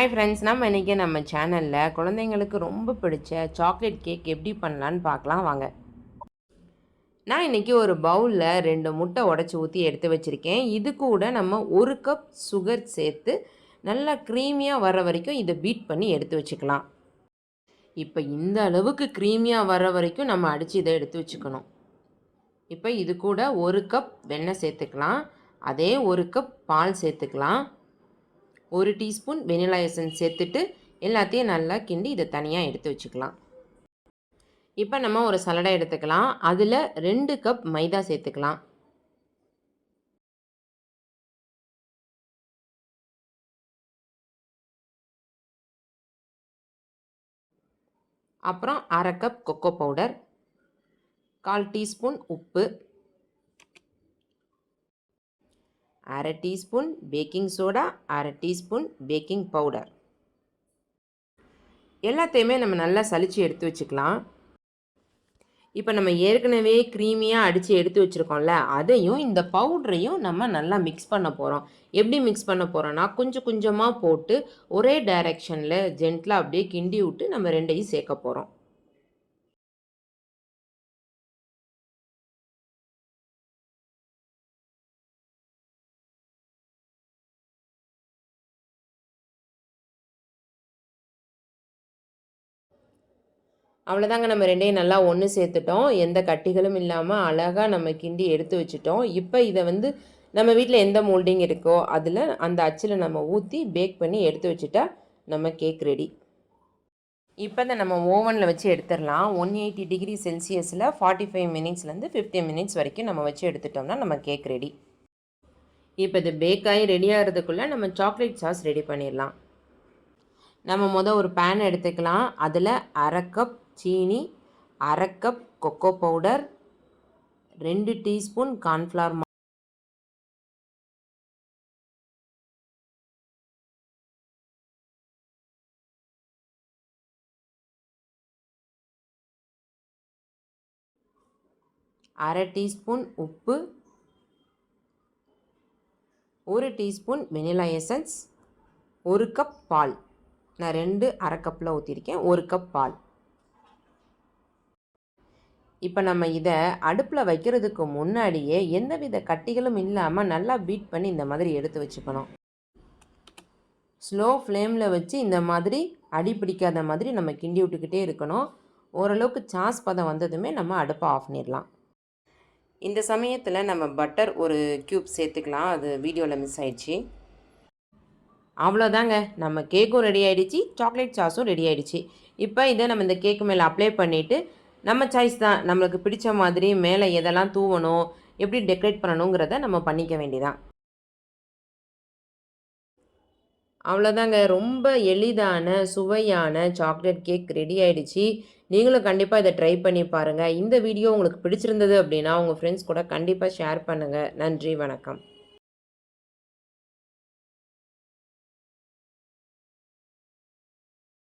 Hi friends, நம்ம சேனலில் குழந்தைங்களுக்கு ரொம்ப பிடிச்ச சாக்லேட் கேக் எப்படி பண்ணலான்னு பார்க்கலாம் வாங்க. நான் இன்றைக்கி ஒரு பவுலில் 2 முட்டை உடச்சி ஊற்றி எடுத்து வச்சுருக்கேன். இது கூட நம்ம 1 கப் சுகர் சேர்த்து நல்லா க்ரீமியாக வர வரைக்கும் இதை பீட் பண்ணி எடுத்து வச்சுக்கலாம். இப்போ இந்த அளவுக்கு க்ரீமியாக வர வரைக்கும் நம்ம அடித்து இதை எடுத்து வச்சுக்கணும். இப்போ இது கூட 1 கப் வெண்ணெய் சேர்த்துக்கலாம். அதே 1 கப் பால் சேர்த்துக்கலாம். 1 டீஸ்பூன் வெனிலா எசன்ஸ் சேர்த்துட்டு எல்லாத்தையும் நல்லா கிண்டி இதை தனியாக எடுத்து வச்சுக்கலாம். இப்போ நம்ம ஒரு சலடை எடுத்துக்கலாம். அதில் 2 கப் மைதா சேர்த்துக்கலாம். அப்புறம் 1/2 கப் கொக்கோ பவுடர், 1/4 டீஸ்பூன் உப்பு, 1/2 teaspoon baking soda, 1/2 teaspoon baking powder. எல்லாத்தையுமே நம்ம நல்லா சலித்து எடுத்து வச்சுக்கலாம். இப்போ நம்ம ஏற்கனவே க்ரீமியாக அடித்து எடுத்து வச்சுருக்கோம்ல, அதையும் இந்த பவுட்ரையும் நம்ம நல்லா மிக்ஸ் பண்ண போகிறோம். எப்படி மிக்ஸ் பண்ண போகிறோன்னா, கொஞ்சம் கொஞ்சமாக போட்டு ஒரே டைரெக்ஷனில் ஜென்டிலாக அப்படியே கிண்டி விட்டு நம்ம 2ஐயும் சேர்க்க போகிறோம். அவ்வளோதாங்க, நம்ம 2ஐயும் நல்லா ஒன்று சேர்த்துட்டோம். எந்த கட்டிகளும் இல்லாமல் அழகாக நம்ம கிண்டி எடுத்து வச்சுட்டோம். இப்போ இதை நம்ம வீட்டில் எந்த மோல்டிங் இருக்கோ அதில் அந்த அச்சில் நம்ம ஊற்றி பேக் பண்ணி எடுத்து வச்சுட்டா நம்ம கேக் ரெடி. இப்போ நம்ம ஓவனில் வச்சு எடுத்துடலாம். 180 டிகிரி செல்சியஸில் 45 மினிட்ஸ்லேருந்து 50 மினிட்ஸ் வரைக்கும் நம்ம வச்சு எடுத்துட்டோம்னா நம்ம கேக் ரெடி. இப்போ இது பேக் ஆகி ரெடி ஆகிறதுக்குள்ளே நம்ம சாக்லேட் சாஸ் ரெடி பண்ணிடலாம். நம்ம ஒரு பேன் எடுத்துக்கலாம். அதில் 1/2 கப் சீனி, 1/2 cup cocoa powder, 2 teaspoon cornflour, 1/2 teaspoon உப்பு, 1 டீஸ்பூன் வெனிலா எசன்ஸ், 1 கப் பால். நான் 2 1/2 கப்பில் ஊற்றிருக்கேன். 1 கப் பால். இப்போ நம்ம இதை அடுப்பில் வைக்கிறதுக்கு முன்னாடியே எந்தவித கட்டிகளும் இல்லாமல் நல்லா பீட் பண்ணி இந்த மாதிரி எடுத்து வச்சுக்கணும். ஸ்லோ ஃப்ளேமில் வச்சு இந்த மாதிரி அடி பிடிக்காத மாதிரி நம்ம கிண்டி விட்டுக்கிட்டே இருக்கணும். ஓரளவுக்கு சாஸ் பதம் வந்ததுமே நம்ம அடுப்பை ஆஃப் பண்ணிடலாம். இந்த சமயத்தில் நம்ம பட்டர் ஒரு க்யூப் சேர்த்துக்கலாம். அது வீடியோவில் மிஸ் ஆயிடுச்சு. அவ்வளோதாங்க, நம்ம கேக்கும் ரெடி ஆகிடுச்சு, சாக்லேட் சாஸும் ரெடி ஆகிடுச்சு. இப்போ இதை நம்ம இந்த கேக்கு மேலே அப்ளை பண்ணிவிட்டு நம்ம சாய்ஸ் தான், நம்மளுக்கு பிடிச்ச மாதிரி மேலே எதெல்லாம் தூவணும், எப்படி டெக்கரேட் பண்ணணுங்கிறத நம்ம பண்ணிக்க வேண்டியதான். அவ்வளோதாங்க, ரொம்ப எளிதான சுவையான சாக்லேட் கேக் ரெடி ஆகிடுச்சு. நீங்களும் கண்டிப்பாக இதை ட்ரை பண்ணி பாருங்கள். இந்த வீடியோ உங்களுக்கு பிடிச்சிருந்தது அப்படின்னா உங்கள் ஃப்ரெண்ட்ஸ் கூட கண்டிப்பாக ஷேர் பண்ணுங்கள். நன்றி, வணக்கம்.